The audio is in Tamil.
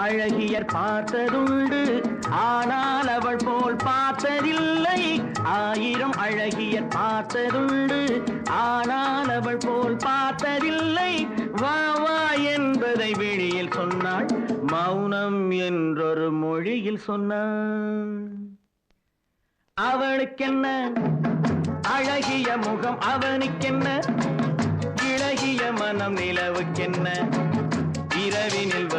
அழகியர் பார்த்ததுண்டு, ஆனால் அவள் போல் பார்த்ததில்லை. ஆயிரம் அழகியர் பார்த்ததுண்டு, ஆனால் அவள் போல் பார்த்ததில்லை. வா வா என்பதை வெளியில் சொன்னாள், மௌனம் என்றொரு மொழியில் சொன்னாள். அவளுக்கென்ன அழகிய முகம், அவனுக்கென்ன இளகிய மனம், நிலவுக்கென்ன இரவினில்